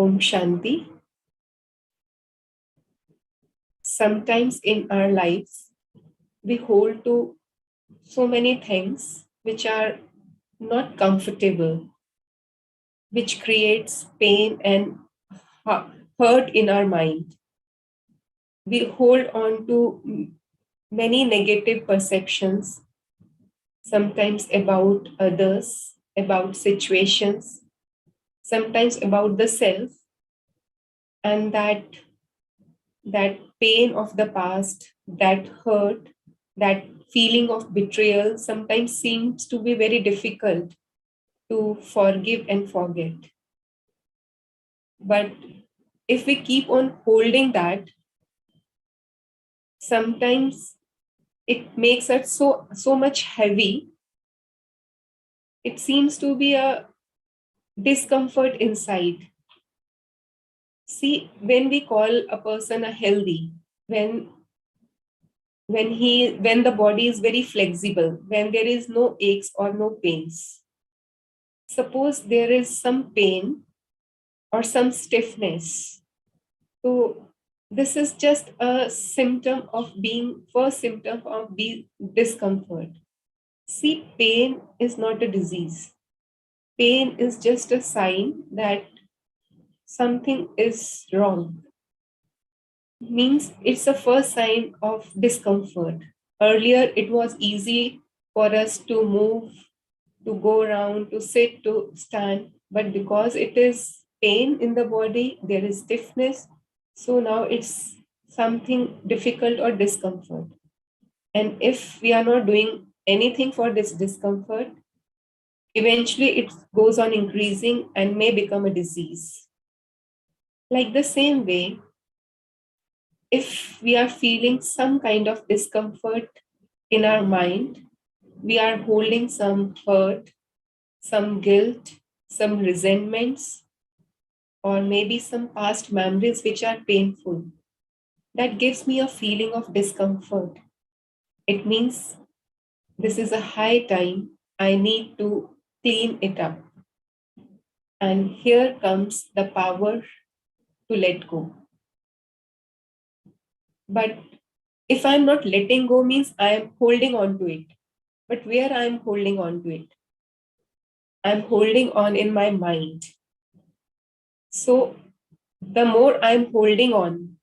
Om Shanti. Sometimes in our lives, we hold to so many things which are not comfortable, which creates pain and hurt in our mind. We hold on to many negative perceptions, sometimes about others, about situations, sometimes about the self, and that pain of the past, that hurt, that feeling of betrayal sometimes seems to be very difficult to forgive and forget. But if we keep on holding that, sometimes it makes us so much heavy. It seems to be a discomfort inside. See, when we call a person a healthy, when the body is very flexible, when there is no aches or no pains. Suppose there is some pain or some stiffness. So this is just a symptom of discomfort. See, pain is not a disease. Pain is just a sign that something is wrong. Means it's the first sign of discomfort. Earlier, it was easy for us to move, to go around, to sit, to stand. But because it is pain in the body, there is stiffness. So now it's something difficult or discomfort. And if we are not doing anything for this discomfort, eventually it goes on increasing and may become a disease. Like the same way, if we are feeling some kind of discomfort in our mind, we are holding some hurt, some guilt, some resentments, or maybe some past memories which are painful. That gives me a feeling of discomfort. It means this is a high time. I need to clean it up. And here comes the power to let go. But if I'm not letting go, means I am holding on to it. But where I am holding on to it? I'm holding on in my mind. So the more I'm holding on,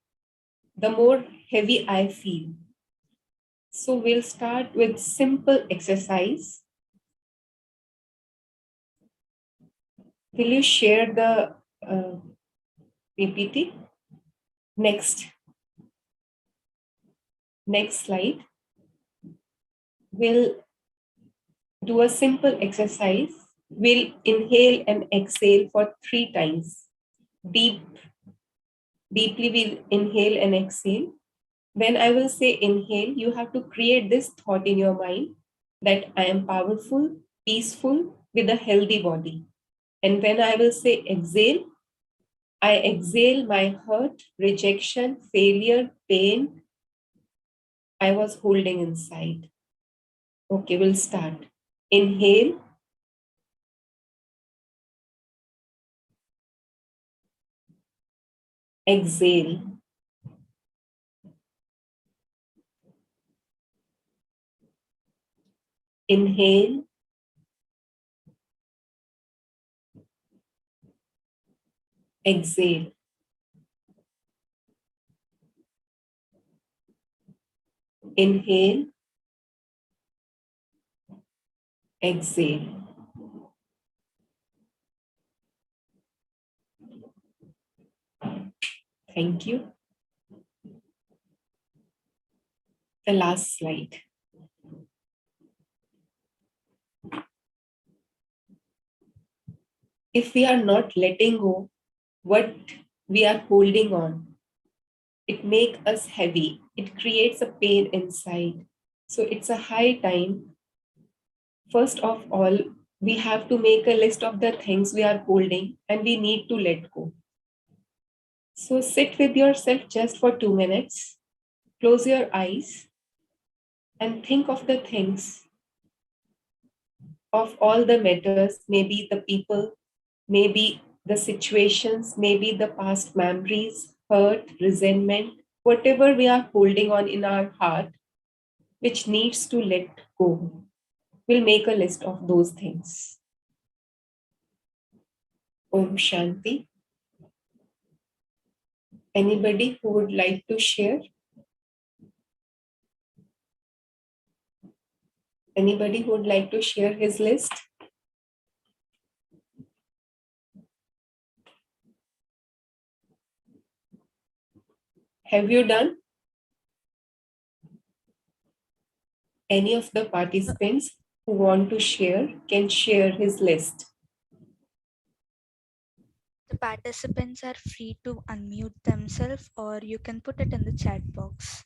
the more heavy I feel. So we'll start with simple exercise. Will you share the PPT? Next slide. We'll do a simple exercise. We'll inhale and exhale for 3 times. Deeply we'll inhale and exhale. When I will say inhale, you have to create this thought in your mind that I am powerful, peaceful, with a healthy body. And when I will say exhale, I exhale my hurt, rejection, failure, pain I was holding inside. Okay, we'll start. Inhale. Exhale. Inhale. Exhale. Inhale. Exhale. Thank you. The last slide. If we are not letting go what we are holding on, it makes us heavy. It creates a pain inside. So it's a high time. First of all, we have to make a list of the things we are holding and we need to let go. So sit with yourself just for 2 minutes, close your eyes and think of the things, of all the matters, maybe the people, maybe the situations, maybe the past memories, hurt, resentment, whatever we are holding on in our heart, which needs to let go. We'll make a list of those things. Om Shanti. Anybody who would like to share? Anybody who would like to share his list? Have you done? Any of the participants who want to share can share his list. The participants are free to unmute themselves, or you can put it in the chat box.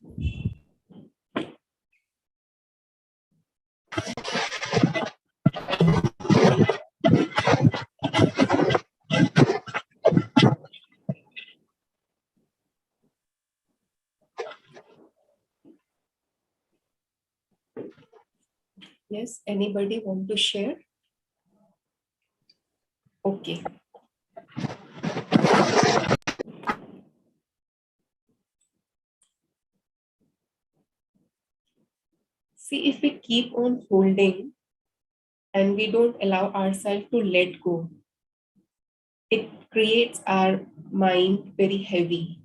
Yes, anybody want to share? Okay. See, if we keep on holding and we don't allow ourselves to let go, it creates our mind very heavy.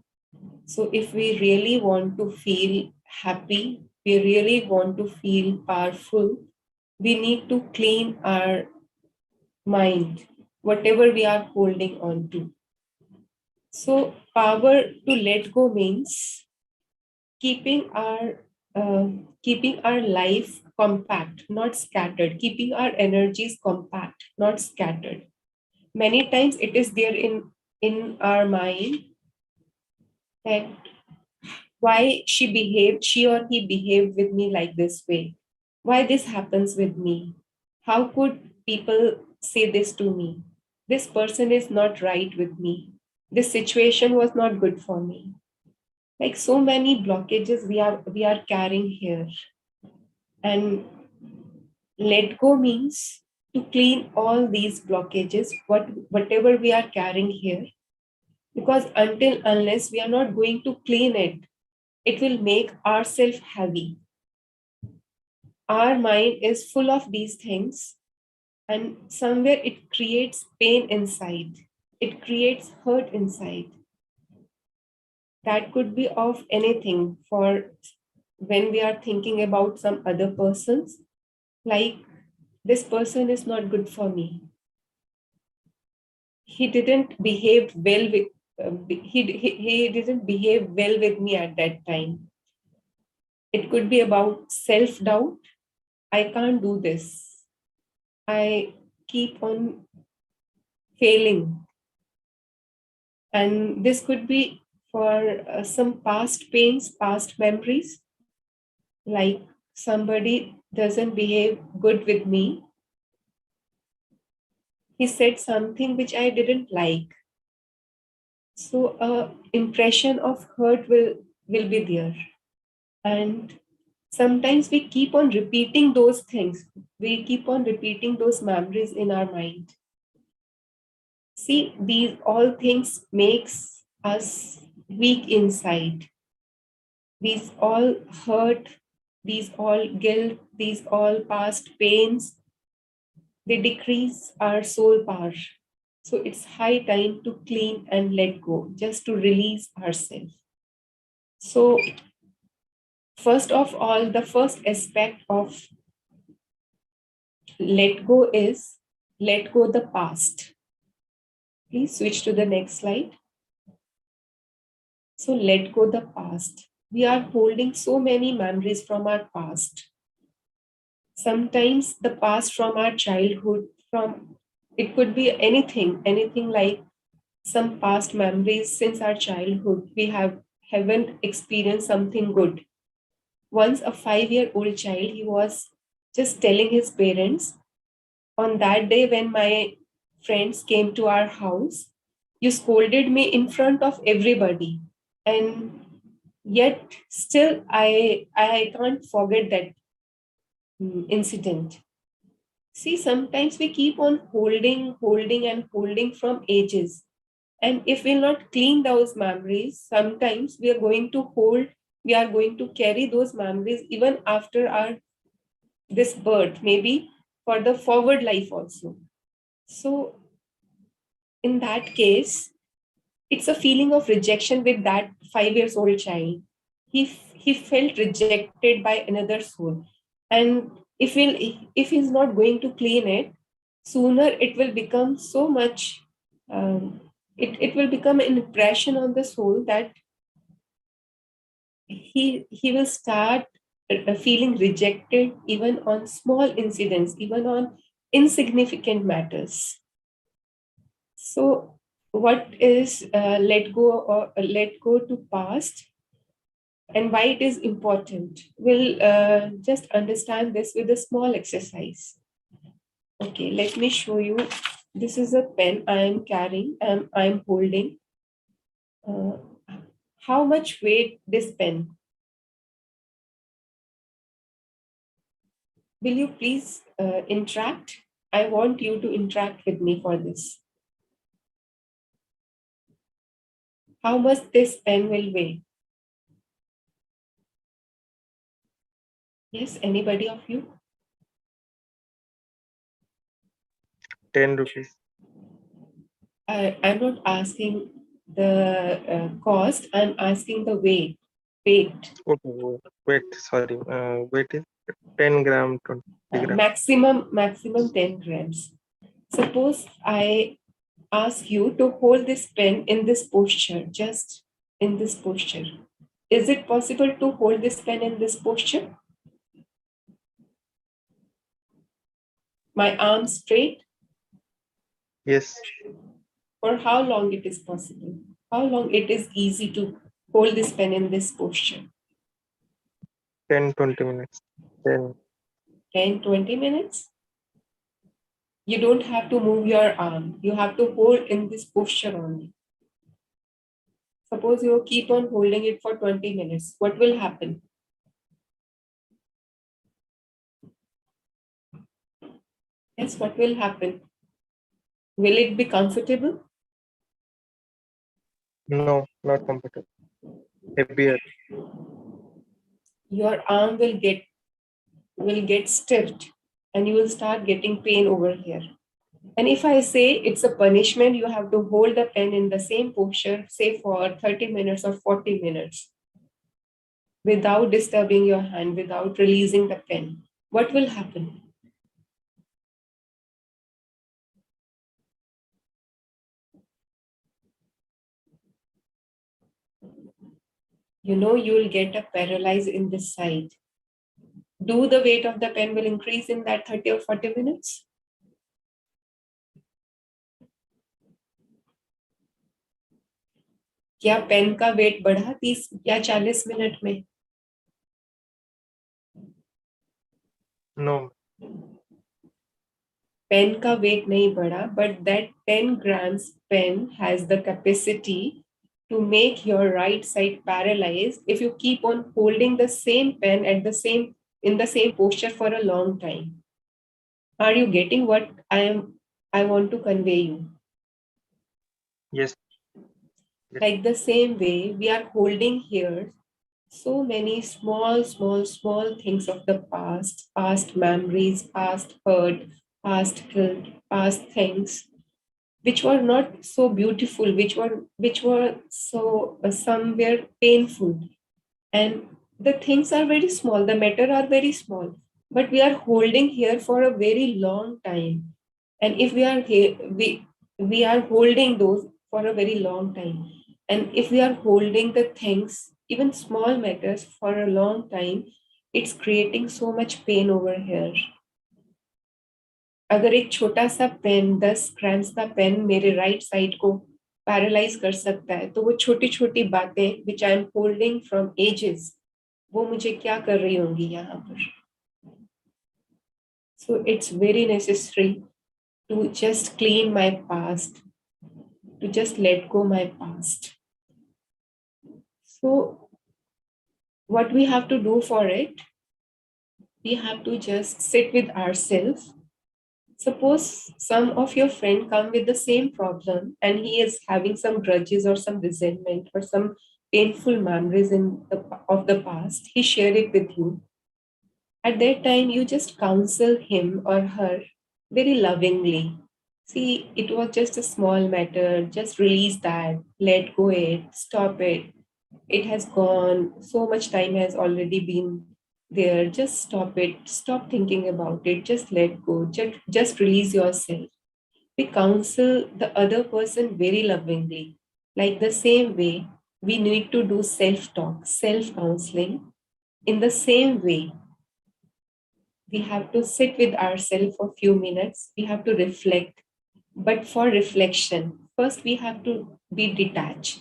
So if we really want to feel happy, we really want to feel powerful, we need to clean our mind, whatever we are holding on to. So power to let go means keeping our life compact, not scattered, keeping our energies compact, not scattered. Many times it is there in our mind that why she or he behaved with me like this way, why this happens with me, how could people say this to me, this person is not right with me, this situation was not good for me. Like so many blockages we are carrying here. And let go means to clean all these blockages, whatever we are carrying here, because unless we are not going to clean it, it will make ourselves heavy. Our mind is full of these things, and somewhere it creates pain inside, it creates hurt inside. That could be of anything. For when we are thinking about some other persons, like this person is not good for me, he didn't behave well with he didn't behave well with me at that time. It could be about self-doubt. I can't do this. I keep on failing. And this could be for some past pains, past memories, like somebody doesn't behave good with me. He said something which I didn't like. So a impression of hurt will be there. And sometimes we keep on repeating those things. We keep on repeating those memories in our mind. See, these all things makes us weak inside. These all hurt, these all guilt, these all past pains, they decrease our soul power. So it's high time to clean and let go, just to release ourselves. So first of all, the first aspect of let go is let go the past. Please switch to the next slide. So let go the past. We are holding so many memories from our past. Sometimes the past from our childhood, from it could be anything like some past memories since our childhood. We haven't experienced something good. Once a 5-year-old child, he was just telling his parents, on that day when my friends came to our house, you scolded me in front of everybody. And yet still I can't forget that incident. See, sometimes we keep on holding from ages. And if we'll not clean those memories, sometimes we are going to carry those memories even after our this birth, maybe for the forward life also. So in that case, it's a feeling of rejection with that 5 years old child. He felt rejected by another soul. And if he's not going to clean it, sooner it will become so much, it will become an impression on the soul that he will start feeling rejected even on small incidents, even on insignificant matters. So what is let go to past and why it is important? We'll just understand this with a small exercise. Okay, let me show you. This is a pen I am carrying and I'm holding. How much weight this pen? Will you please interact? I want you to interact with me for this. How much this pen will weigh? Yes, anybody of you? 10 rupees. I'm not asking the cost, I'm asking the weight. Weight. Okay, wait, sorry. Weight is 10 gram, 20 gram. Maximum 10 grams. Suppose I ask you to hold this pen in this posture, just in this posture. Is it possible to hold this pen in this posture? My arm straight? Yes, For how long it is possible? How long it is easy to hold this pen in this posture? 10-20 minutes. 10-20 minutes? You don't have to move your arm. You have to hold in this posture only. Suppose you keep on holding it for 20 minutes. What will happen? Yes, what will happen? Will it be comfortable? No, not comfortable. Heavier. Your arm will get stiffed and you will start getting pain over here. And if I say it's a punishment, you have to hold the pen in the same posture, say for 30 minutes or 40 minutes, without disturbing your hand, without releasing the pen, what will happen? You know, you will get a paralyze in this side. Do the weight of the pen will increase in that 30 or 40 minutes? क्या pen का wait बढ़ा 30 या 40 minute में? No. Pen का wait नहीं बढ़ा, but that 10 grams pen has the capacity to make your right side paralyzed if you keep on holding the same pen in the same posture for a long time. Are you getting what I want to convey you? Yes. Like the same way we are holding here so many small things of the past memories, past hurt, past guilt, past things which were not so beautiful, which were so somewhere painful. And the things are very small, the matter are very small, but we are holding here for a very long time. And if we are here, we are holding those for a very long time. And if we are holding the things, even small matters, for a long time, it's creating so much pain over here. अगर एक छोटा सा pen 10 grams का pen मेरे right side को paralyse कर सकता है, तो वो छोटी छोटी बातें which I'm holding from ages, वो मुझे क्या कर रही होंगी यहाँ पर. So it's very necessary to just clean my past, to just let go my past. So what we have to do for it, we have to just sit with ourselves Suppose some of your friend come with the same problem and he is having some grudges or some resentment or some painful memories of the past. He shared it with you. At that time, you just counsel him or her very lovingly. See, it was just a small matter. Just release that. Let go it. Stop it. It has gone. So much time has already been there. Just stop it. Stop thinking about it. Just let go. Just release yourself. We counsel the other person very lovingly. Like the same way, we need to do self talk, self counseling. In the same way, we have to sit with ourselves for a few minutes. We have to reflect. But for reflection, first we have to be detached.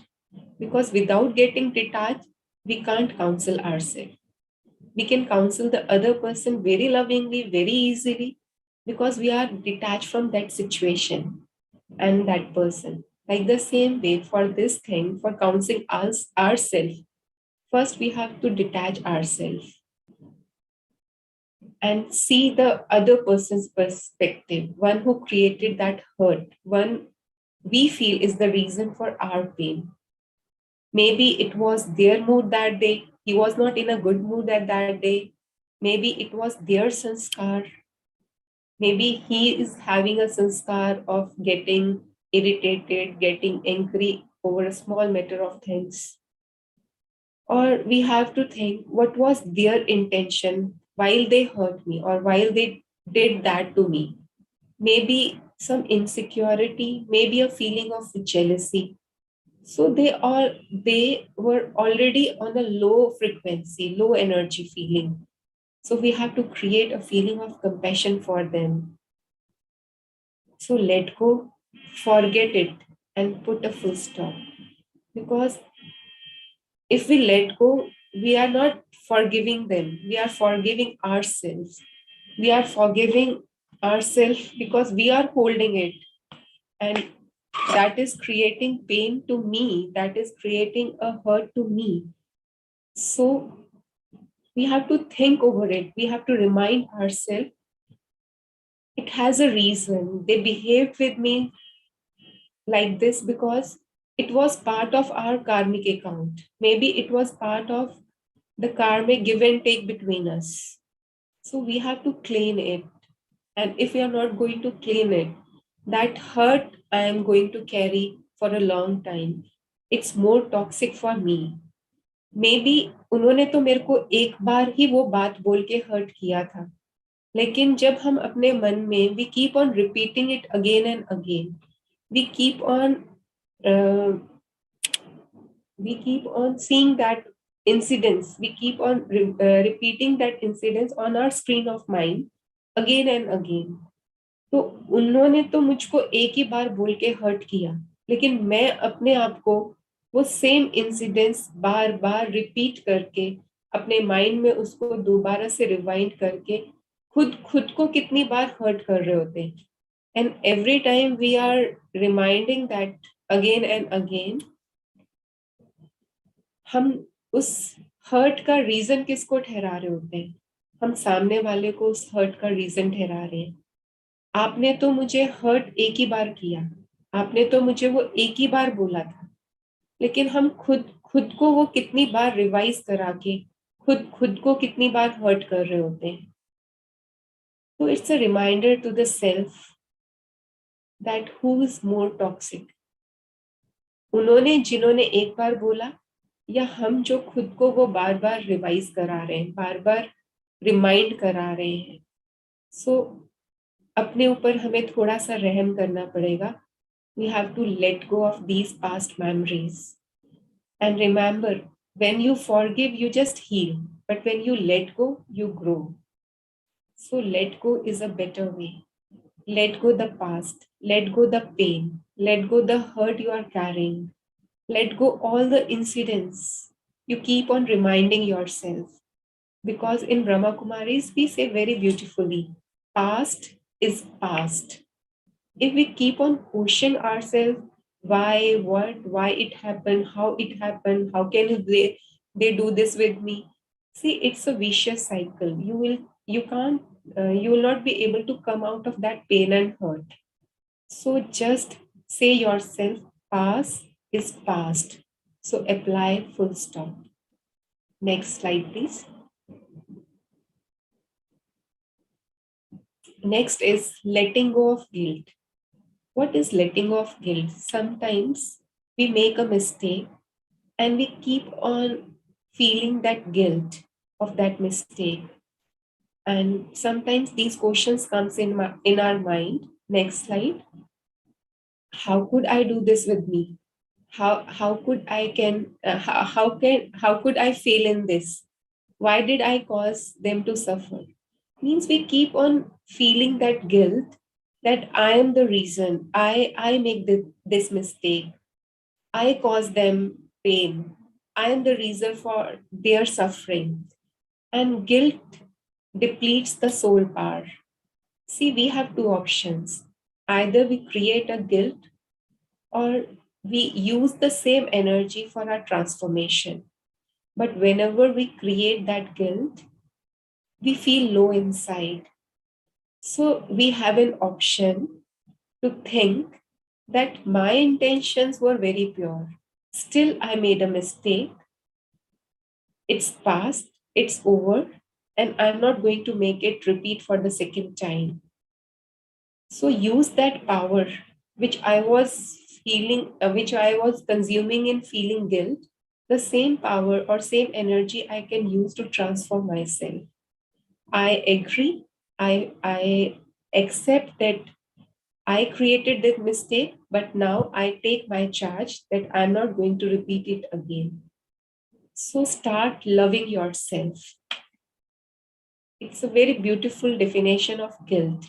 Because without getting detached, we can't counsel ourselves. We can counsel the other person very lovingly, very easily, because we are detached from that situation and that person. Like the same way for this thing, for counseling us ourselves, first we have to detach ourselves and see the other person's perspective, one who created that hurt, one we feel is the reason for our pain. Maybe it was their mood that day. He was not in a good mood at that day. Maybe it was their sanskar. Maybe he is having a sanskar of getting irritated, getting angry over a small matter of things. Or we have to think what was their intention while they hurt me or while they did that to me. Maybe some insecurity, maybe a feeling of jealousy. So they were already on a low frequency, low energy feeling. So we have to create a feeling of compassion for them. So let go, forget it, and put a full stop. Because if we let go, we are not forgiving them, we are forgiving ourselves. We are forgiving ourselves because we are holding it. And that is creating pain to me, that is creating a hurt to me. So we have to think over it. We have to remind ourselves it has a reason. They behaved with me like this because it was part of our karmic account. Maybe it was part of the karmic give and take between us. So we have to clean it. And if we are not going to clean it, that hurt I am going to carry for a long time. It's more toxic for me. Maybe उन्होंने तो मेरे को एक बार ही वो बात बोल के hurt किया था, लेकिन जब हम अपने मन में we keep on repeating it again and again, we keep on seeing that incidents, we keep on repeating that incidents on our screen of mind again and again. तो उन्होंने तो मुझको एक ही बार बोल के हर्ट किया, लेकिन मैं अपने आप को वो सेम इंसिडेंट्स बार बार रिपीट करके अपने माइंड में उसको दोबारा से रिवाइंड करके खुद को कितनी बार हर्ट कर रहे होते हैं. And every time we are reminding that again and again, हम उस हर्ट का रीजन किसको ठहरा रहे होते हैं? हम सामने वाले को उस हर्ट का रीजन ठहरा रहे हैं. आपने तो मुझे हर्ट एक ही बार किया, आपने तो मुझे वो एक ही बार बोला था, लेकिन हम खुद को वो कितनी बार रिवाइज करा के खुद को कितनी बार हर्ट कर रहे होते हैं. तो it's a reminder to the self that who is more toxic, उन्होंने जिन्होंने एक बार बोला, या हम जो खुद को वो बार बार रिवाइज करा रहे हैं, बार बार रिमाइंड करा रहे हैं. सो अपने ऊपर हमें थोड़ा सा रहम करना पड़ेगा. We have to let go of these past memories. And remember, when you forgive, you just heal. But when you let go, you grow. So let go is a better way. Let go the past. Let go the pain. Let go the hurt you are carrying. Let go all the incidents. You keep on reminding yourself. Because in Brahmakumaris, we say very beautifully, past is past. If we keep on pushing ourselves, why, what, why it happened, how can they do this with me? See, it's a vicious cycle. You can't you will not be able to come out of that pain and hurt. So just say yourself, past is past. So apply full stop. Next slide, please. Next is letting go of guilt. What is letting go of guilt? Sometimes we make a mistake and we keep on feeling that guilt of that mistake. And sometimes these questions comes in our mind. Next slide. How could I do this with me? How could I can how could I fail in this? Why did I cause them to suffer? Means we keep on feeling that guilt that I am the reason. I make this mistake. I cause them pain. I am the reason for their suffering. And guilt depletes the soul power. See, we have two options. Either we create a guilt or we use the same energy for our transformation. But whenever we create that guilt, we feel low inside. So we have an option to think that my intentions were very pure. Still, I made a mistake. It's past, it's over, and I'm not going to make it repeat for the second time. So use that power which I was feeling, which I was consuming in feeling guilt, the same power or same energy I can use to transform myself. I agree. I accept that I created that mistake, but now I take my charge that I'm not going to repeat it again. So start loving yourself. It's a very beautiful definition of guilt.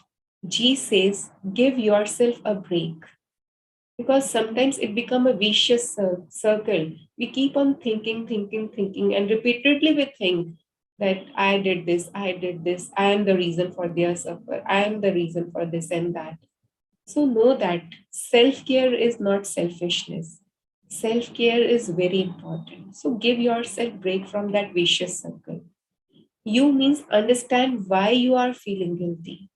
G says, give yourself a break. Because sometimes it becomes a vicious circle. We keep on thinking, and repeatedly we think that I did this, I am the reason for their suffer, I am the reason for this and that. So know that self-care is not selfishness. Self-care is very important. So give yourself break from that vicious circle. You means understand why you are feeling guilty.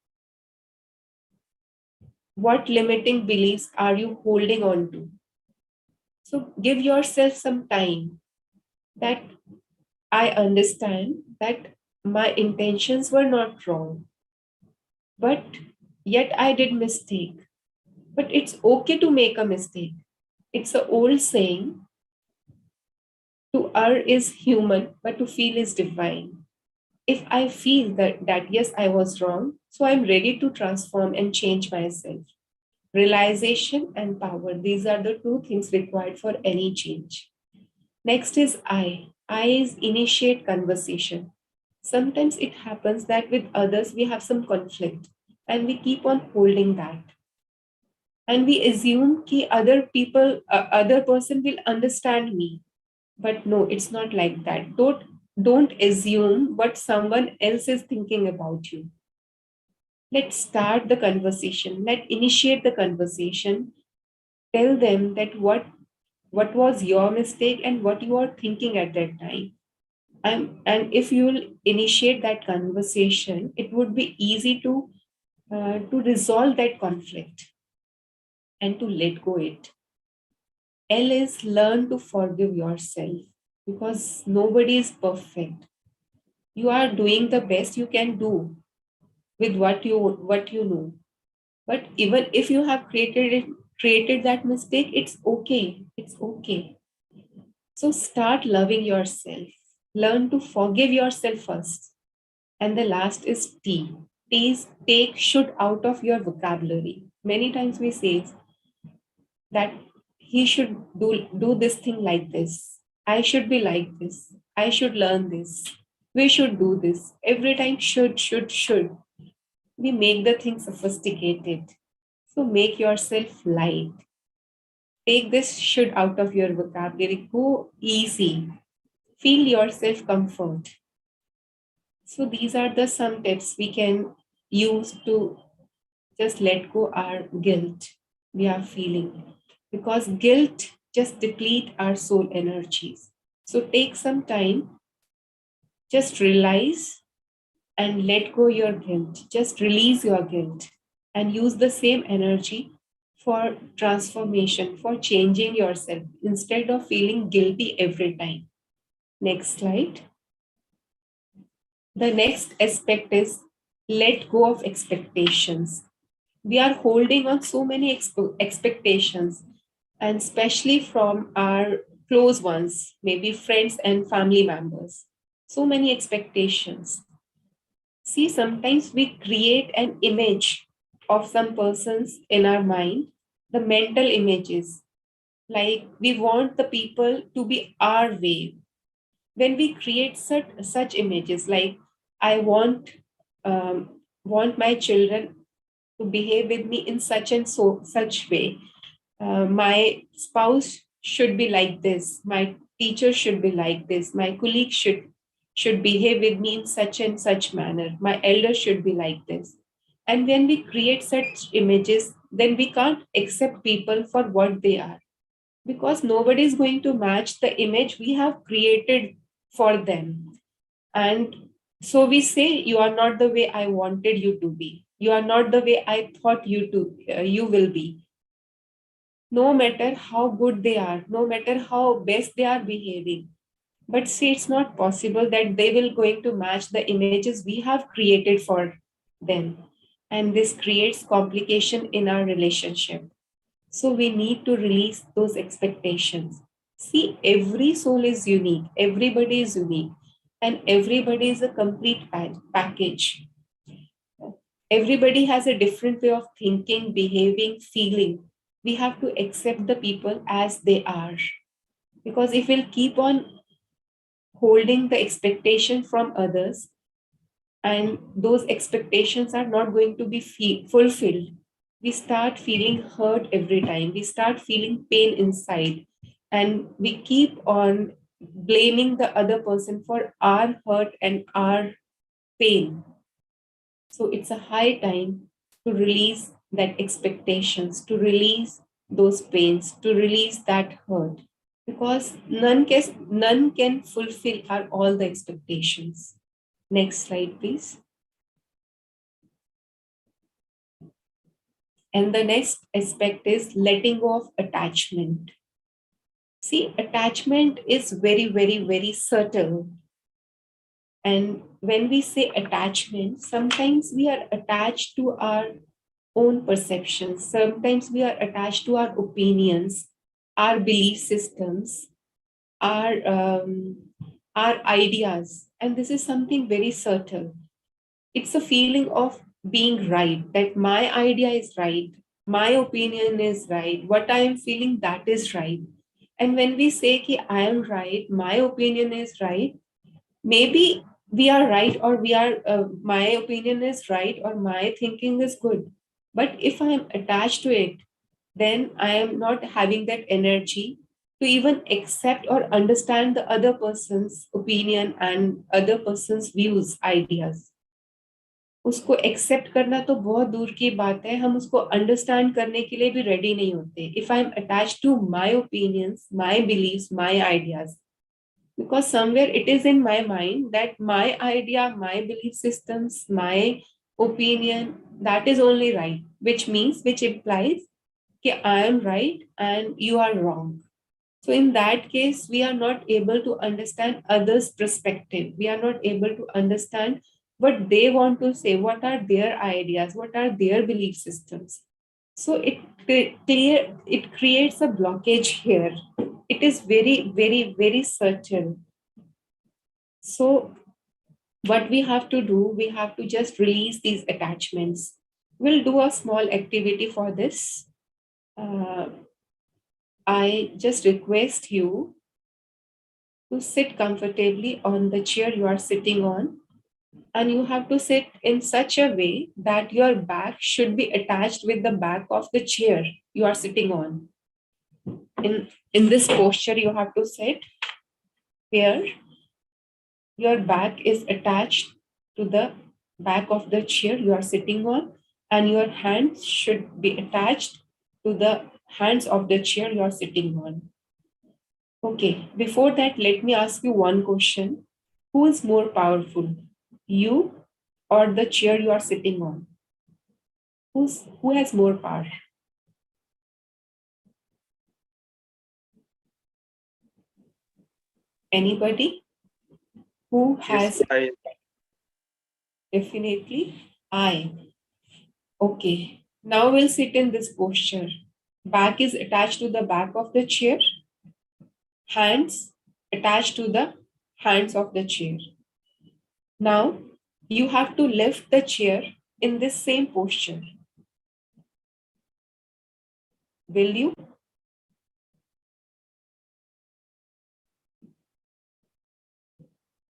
What limiting beliefs are you holding on to? So give yourself some time that I understand that my intentions were not wrong, but yet I did mistake. But it's okay to make a mistake. It's an old saying, to err is human, but to feel is divine. If I feel that yes, I was wrong, so I'm ready to transform and change myself. Realization and power, these are the two things required for any change. Next is I. I is initiate conversation. Sometimes it happens that with others we have some conflict and we keep on holding that. And we assume that other person will understand me. But no, it's not like that. Don't assume what someone else is thinking about you. Let's start the conversation. Let's initiate the conversation. Tell them that what was your mistake and what you are thinking at that time. And if you will initiate that conversation, it would be easy to resolve that conflict and to let go it. L is learn to forgive yourself because nobody is perfect. You are doing the best you can do with what you know. But even if you have created that mistake, it's okay. It's okay. So start loving yourself. Learn to forgive yourself first. And the last is T. T is take should out of your vocabulary. Many times we say that he should do this thing like this. I should be like this. I should learn this. We should do this. Every time should. We make the thing sophisticated. So make yourself light. Take this should out of your vocabulary. Go easy. Feel yourself comfort. So these are the some tips we can use to just let go our guilt we are feeling. Because guilt just deplete our soul energies. So take some time, just realize and let go your guilt. Just release your guilt and use the same energy for transformation, for changing yourself instead of feeling guilty every time. Next slide. The next aspect is let go of expectations. We are holding on so many expectations, and especially from our close ones, maybe friends and family members. So many expectations. See, sometimes we create an image of some persons in our mind, the mental images, like we want the people to be our way. When we create such images, like I want my children to behave with me in such and such way. My spouse should be like this. My teacher should be like this. My colleague should behave with me in such and such manner. My elder should be like this. And when we create such images, then we can't accept people for what they are, because nobody is going to match the image we have created for them. And so we say, you are not the way I wanted you to be. You are not the way I thought you will be. No matter how good they are, no matter how best they are behaving, but see, it's not possible that they will going to match the images we have created for them. And this creates complication in our relationship. So we need to release those expectations. See, every soul is unique, everybody is unique, and everybody is a complete package. Everybody has a different way of thinking, behaving, feeling. We have to accept the people as they are. Because if we'll keep on holding the expectation from others, and those expectations are not going to be fulfilled, we start feeling hurt every time. We start feeling pain inside, and we keep on blaming the other person for our hurt and our pain. So it's a high time to release that expectations, to release those pains, to release that hurt, because none can fulfill our all the expectations. Next slide, please. And the next aspect is letting go of attachment. See, attachment is very, very, very subtle. And when we say attachment, sometimes we are attached to our own perceptions. Sometimes we are attached to our opinions, our belief systems, our ideas. And this is something very subtle. It's a feeling of being right, that my idea is right, my opinion is right, what I am feeling, that is right. And when we say ki I am right, my opinion is right, maybe we are right, or my opinion is right, or my thinking is good. But if I am attached to it, then I am not having that energy to even accept or understand the other person's opinion and other person's views, ideas. उसको accept करना तो बहुत दूर की बात है, हम उसको अंडरस्टैंड करने के लिए भी रेडी नहीं होते. If I am attached to my opinions, my beliefs, my ideas, because somewhere it is in my mind that my idea, my belief systems, my opinion, that is only right, which implies that I am right and you are wrong. So in that case, we are not able to understand others' perspective. We are not able to understand what they want to say, what are their ideas, what are their belief systems. So it creates a blockage here. It is very, very, very certain. So what we have to do, we have to just release these attachments. We'll do a small activity for this. I just request you to sit comfortably on the chair you are sitting on, and you have to sit in such a way that your back should be attached with the back of the chair you are sitting on. In this posture, you have to sit where your back is attached to the back of the chair you are sitting on, and your hands should be attached to the hands of the chair you are sitting on. Okay, before that, let me ask you one question. Who is more powerful, you or the chair you are sitting on? Who has more power? Anybody? Who has? Yes, I. Definitely I. Okay. Now we'll sit in this posture. Back is attached to the back of the chair. Hands attached to the hands of the chair. Now you have to lift the chair in this same posture. Will you?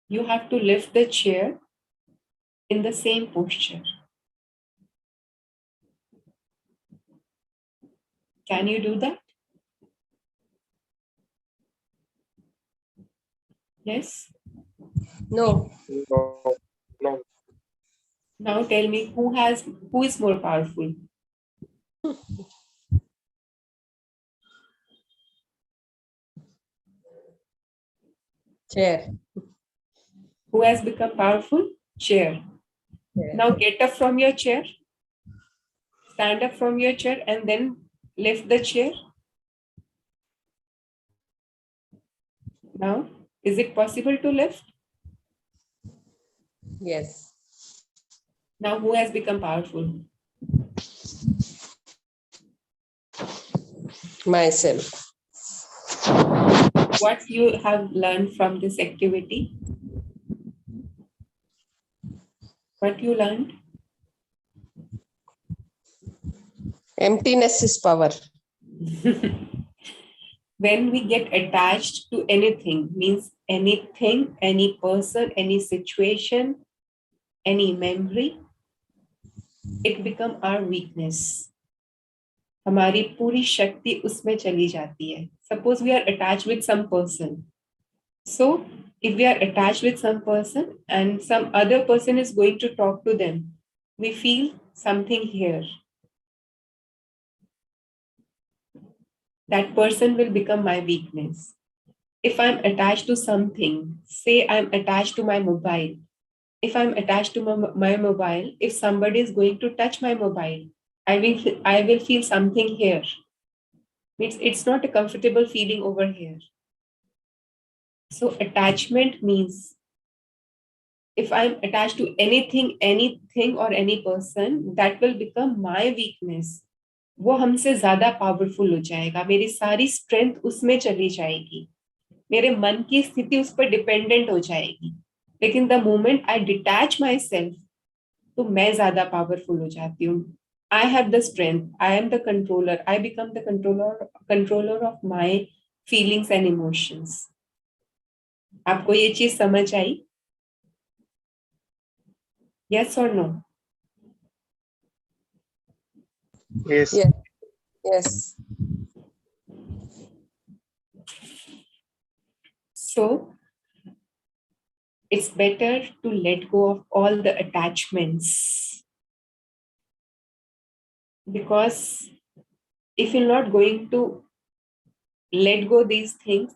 You have to lift the chair in the same posture. Can you do that? Yes? No. No. No. Now tell me who is more powerful? Chair. Who has become powerful? Chair. Chair. Now get up from your chair. Stand up from your chair and then lift the chair. Now, is it possible to lift? Yes. Now, who has become powerful? Myself. What you have learned from this activity? What you learned? Emptiness is power. When we get attached to anything, means anything, any person, any situation, any memory, it become our weakness. हमारी पूरी शक्ति उसमें चली जाती है. Suppose we are attached with some person. So, if we are attached with some person and some other person is going to talk to them, we feel something here. That person will become my weakness. If I'm attached to something, say I'm attached to my mobile. If I'm attached to my mobile, if somebody is going to touch my mobile, I will feel something here. It's not a comfortable feeling over here. So attachment means if I'm attached to anything or any person, that will become my weakness. वो हमसे ज्यादा powerful हो जाएगा. मेरी सारी strength उसमें चली जाएगी. मेरे मन की स्थिति उस पर डिपेंडेंट हो जाएगी. लेकिन the moment I detach my self, तो मैं ज्यादा पावरफुल हो जाती हूँ. I have the strength. I am the controller. I become the controller of my feelings and emotions. आपको ये चीज समझ आई? Yes or no? Yes. Yes. Yes. So it's better to let go of all the attachments, because if you're not going to let go these things,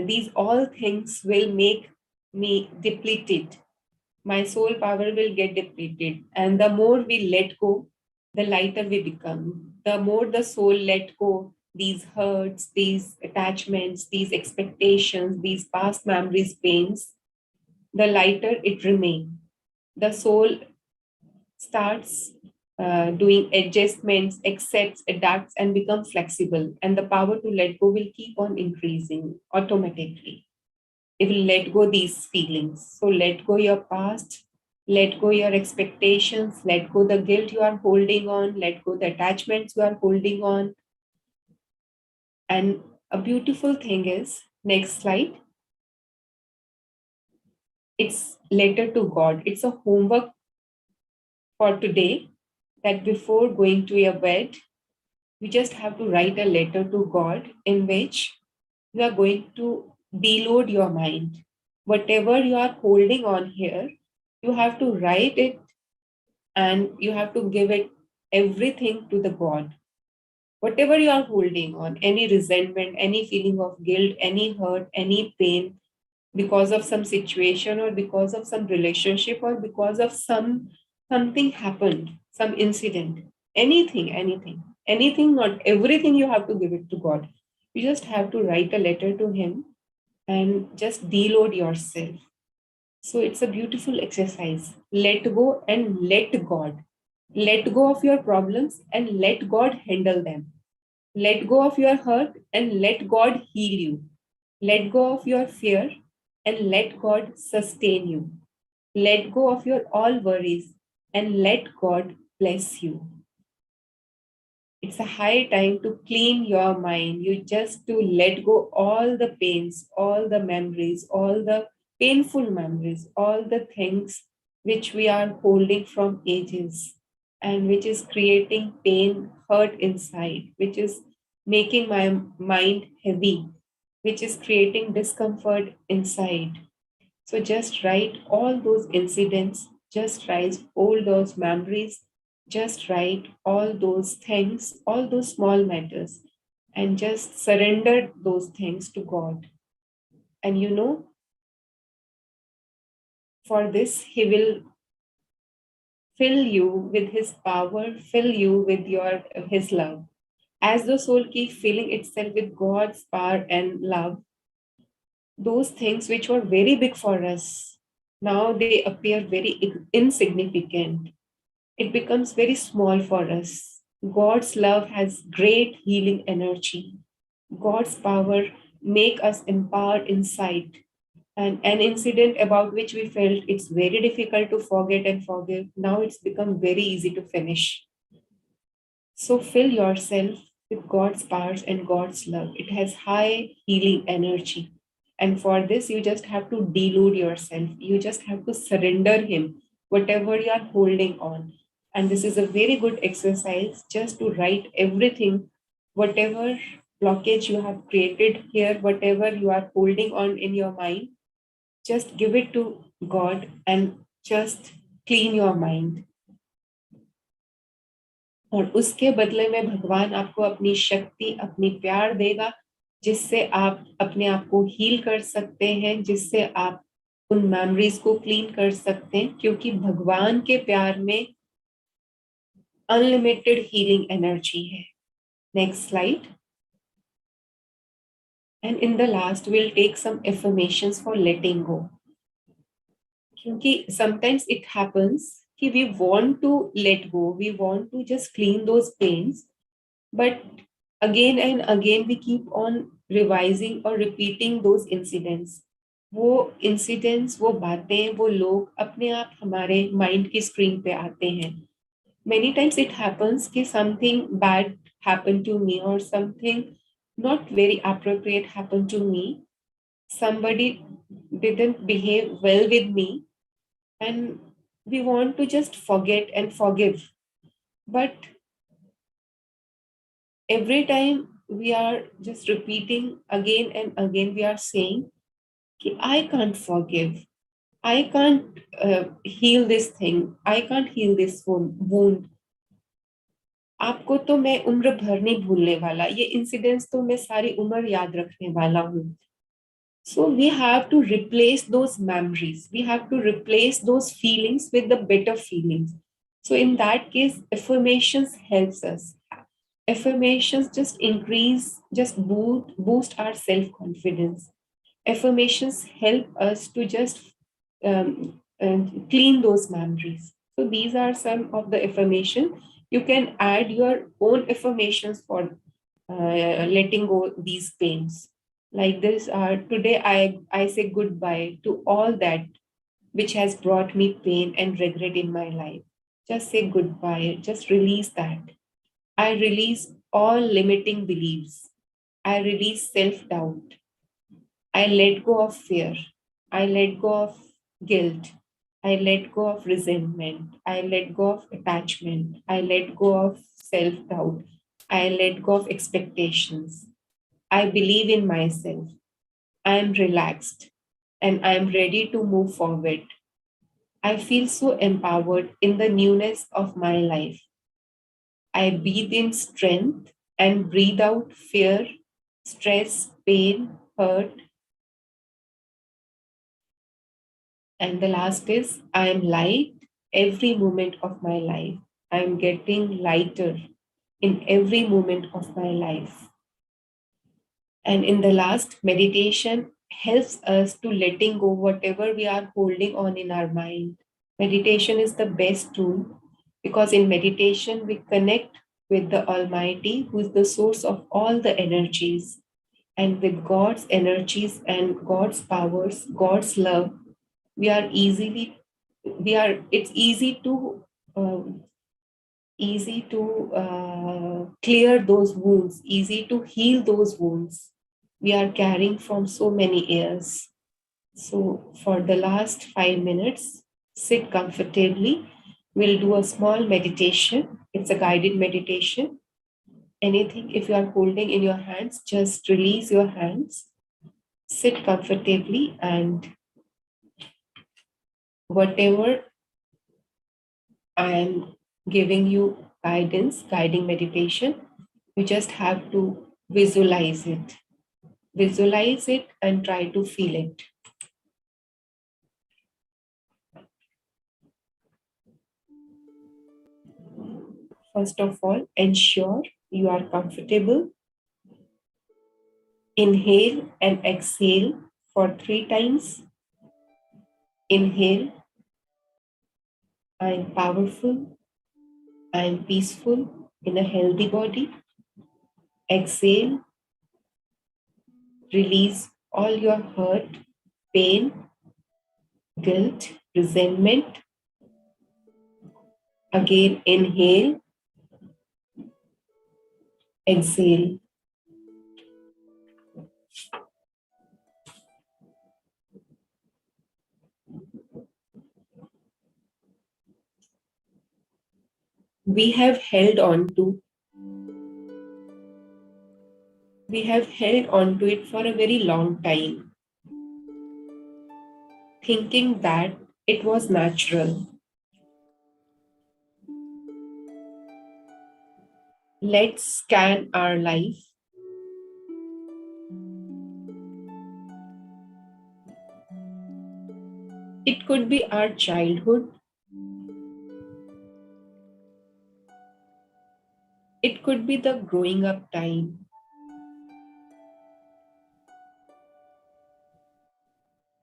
these all things will make me depleted. My soul power will get depleted, and the more we let go, the lighter we become. The more the soul let go these hurts, these attachments, these expectations, these past memories, pains, the lighter it remains. The soul starts doing adjustments, accepts, adapts, and becomes flexible. And the power to let go will keep on increasing automatically. It will let go these feelings. So let go your past, let go your expectations, let go the guilt you are holding on, let go the attachments you are holding on. And a beautiful thing is, next slide, it's letter to God. It's a homework for today, that before going to your bed, you just have to write a letter to God in which you are going to deload your mind. Whatever you are holding on here, you have to write it and you have to give it everything to the God. Whatever you are holding on, any resentment, any feeling of guilt, any hurt, any pain, because of some situation or because of some relationship or because of something happened, some incident, anything, not everything you have to give it to God. You just have to write a letter to him and just deload yourself. So it's a beautiful exercise. Let go and let God. Let go of your problems and let God handle them. Let go of your hurt and let God heal you. Let go of your fear and let God sustain you. Let go of your all worries and let God bless you. It's a high time to clean your mind. You just to let go all the pains, all the memories, all the painful memories, all the things which we are holding from ages and which is creating pain, hurt inside, which is making my mind heavy, which is creating discomfort inside. So just write all those incidents, just write all those memories, just write all those things, all those small matters, and just surrender those things to God. And you know, for this, He will fill you with His power, fill you with His love. As the soul keeps filling itself with God's power and love, those things which were very big for us, now they appear very insignificant. It becomes very small for us. God's love has great healing energy. God's power make us empowered inside. And an incident about which we felt it's very difficult to forget and forgive, now it's become very easy to finish. So fill yourself with God's powers and God's love. It has high healing energy. And for this, you just have to delude yourself. You just have to surrender Him, whatever you are holding on. And this is a very good exercise just to write everything, whatever blockage you have created here, whatever you are holding on in your mind, just give it to God and just clean your mind. और उसके बदले में भगवान आपको अपनी शक्ति, अपनी प्यार देगा, जिससे आप अपने आप को हील कर सकते हैं, जिससे आप उन मेमोरीज को क्लीन कर सकते हैं, क्योंकि भगवान के प्यार में अनलिमिटेड हीलिंग एनर्जी है. Next slide. And in the last, we'll take some affirmations for letting go. क्योंकि sometimes it happens कि we want to let go, we want to just clean those pains, but again and again we keep on revising or repeating those incidents. वो incidents, वो बातें, वो लोग अपने आप हमारे mind की screen पे आते हैं. Many times it happens कि something bad happened to me or something not very appropriate happened to me. Somebody didn't behave well with me, and we want to just forget and forgive. But every time we are just repeating again and again, we are saying, I can't forgive. I can't heal this thing. I can't heal this wound. आपको तो मैं उम्र भर नहीं भूलने वाला. ये incidents तो मैं सारी उम्र याद रखने वाला हूँ. So we have to replace those memories. We have to replace those feelings with the better feelings. So in that case, affirmations helps us. Affirmations just increase, just boost our self-confidence. Affirmations help us to just clean those memories. So these are some of the affirmation. You can add your own affirmations for letting go these pains. Like this, today I say goodbye to all that which has brought me pain and regret in my life. Just say goodbye, just release that. I release all limiting beliefs. I release self-doubt. I let go of fear. I let go of guilt. I let go of resentment. I let go of attachment. I let go of self-doubt. I let go of expectations. I believe in myself. I am relaxed and I am ready to move forward. I feel so empowered in the newness of my life. I breathe in strength and breathe out fear, stress, pain, hurt. And the last is, I am light every moment of my life. I am getting lighter in every moment of my life. And in the last, meditation helps us to letting go whatever we are holding on in our mind. Meditation is the best tool because in meditation we connect with the Almighty, who is the source of all the energies. And with God's energies and God's powers, God's love, it's easy to clear those wounds, easy to heal those wounds we are carrying from so many years. So for the last 5 minutes, sit comfortably. We'll do a small meditation. It's a guided meditation. Anything, if you are holding in your hands, just release your hands. Sit comfortably, and whatever I am giving you guiding meditation, you just have to visualize it. Visualize it and try to feel it. First of all, ensure you are comfortable. Inhale and exhale for 3 times. Inhale, I am powerful, I am peaceful in a healthy body. Exhale, release all your hurt, pain, guilt, resentment. Again, inhale, exhale. We have held on to it for a very long time, thinking that it was natural. Let's scan our life. It could be our childhood. It could be the growing up time.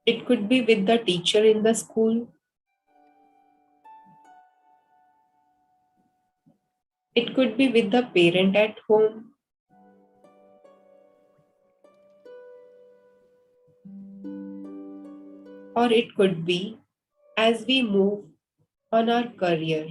It could be with the teacher in the school. It could be with the parent at home. Or it could be as we move on our career.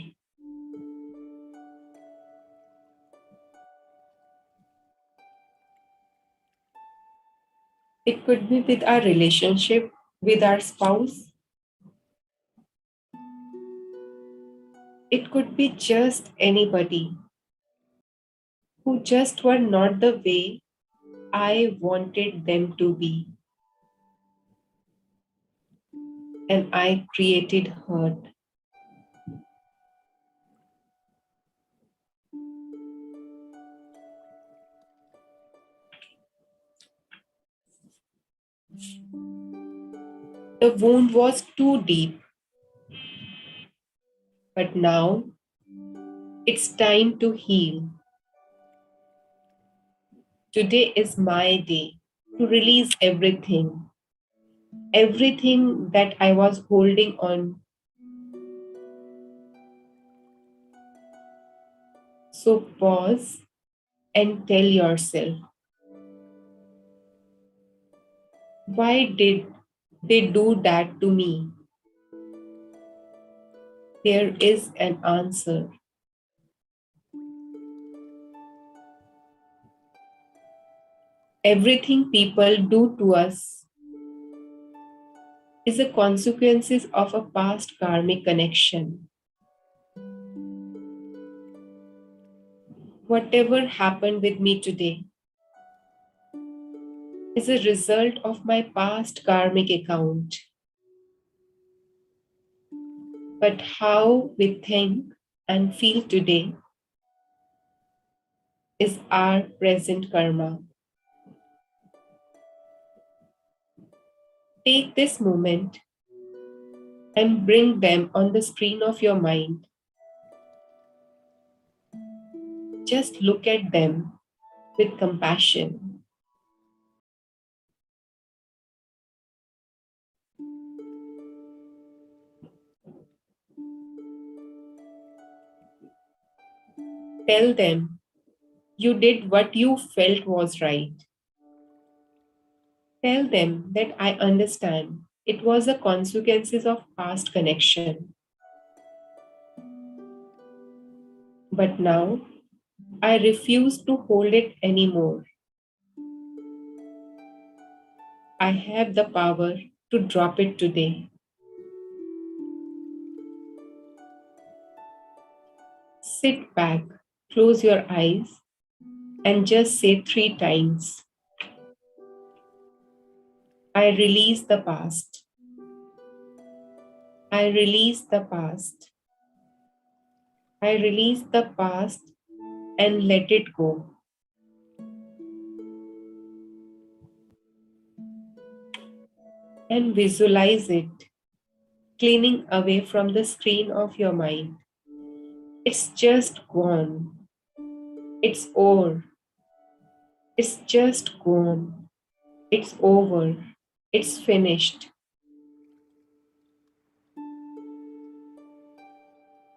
It could be with our relationship with our spouse. It could be just anybody who just were not the way I wanted them to be. And I created hurt. The wound was too deep. But now it's time to heal. Today is my day to release everything that I was holding on. So pause and tell yourself, why did they do that to me? There is an answer. Everything people do to us is a consequences of a past karmic connection. Whatever happened with me today is a result of my past karmic account. But how we think and feel today is our present karma. Take this moment and bring them on the screen of your mind. Just look at them with compassion. Tell them you did what you felt was right. Tell them that I understand. It was the consequences of past connection. But now I refuse to hold it anymore. I have the power to drop it today. Sit back, close your eyes, and just say 3 times, I release the past. I release the past. I release the past and let it go. And visualize it cleaning away from the screen of your mind. It's just gone. It's over. It's just gone. It's over. It's finished.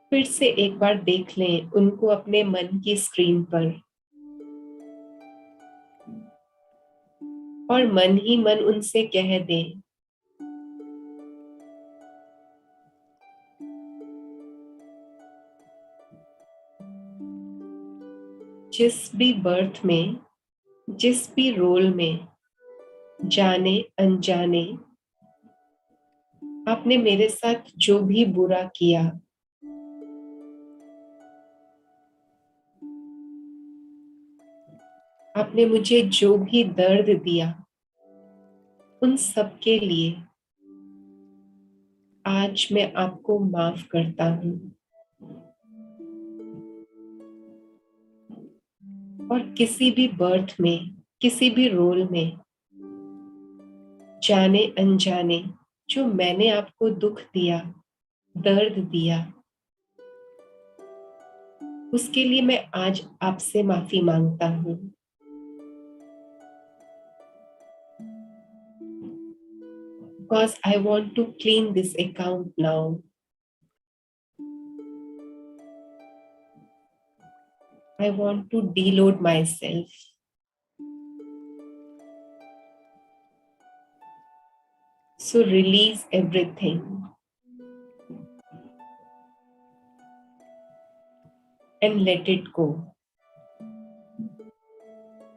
फिर से एक बार देख लें उनको अपने मन की screen पर और मन ही मन उनसे कह दें, जिस भी बर्थ में, जिस भी रोल में, जाने अनजाने आपने मेरे साथ जो भी बुरा किया, आपने मुझे जो भी दर्द दिया, उन सब के लिए आज मैं आपको माफ करता हूँ। और किसी भी बर्थ में, किसी भी रोल में, जाने अनजाने जो मैंने आपको दुख दिया, दर्द दिया, उसके लिए मैं आज आपसे माफी मांगता हूँ। Because I want to clean this account now. I want to deload myself. So release everything. And let it go.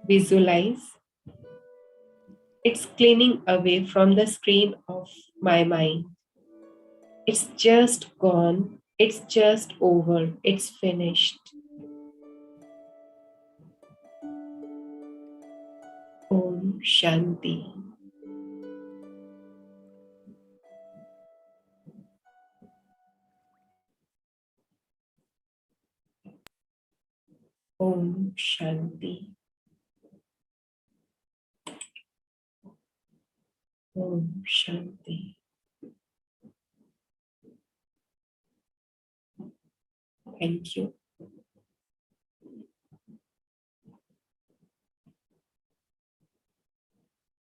Visualize. It's cleaning away from the screen of my mind. It's just gone. It's just over. It's finished. Om Shanti. Om Shanti. Om Shanti. Thank you.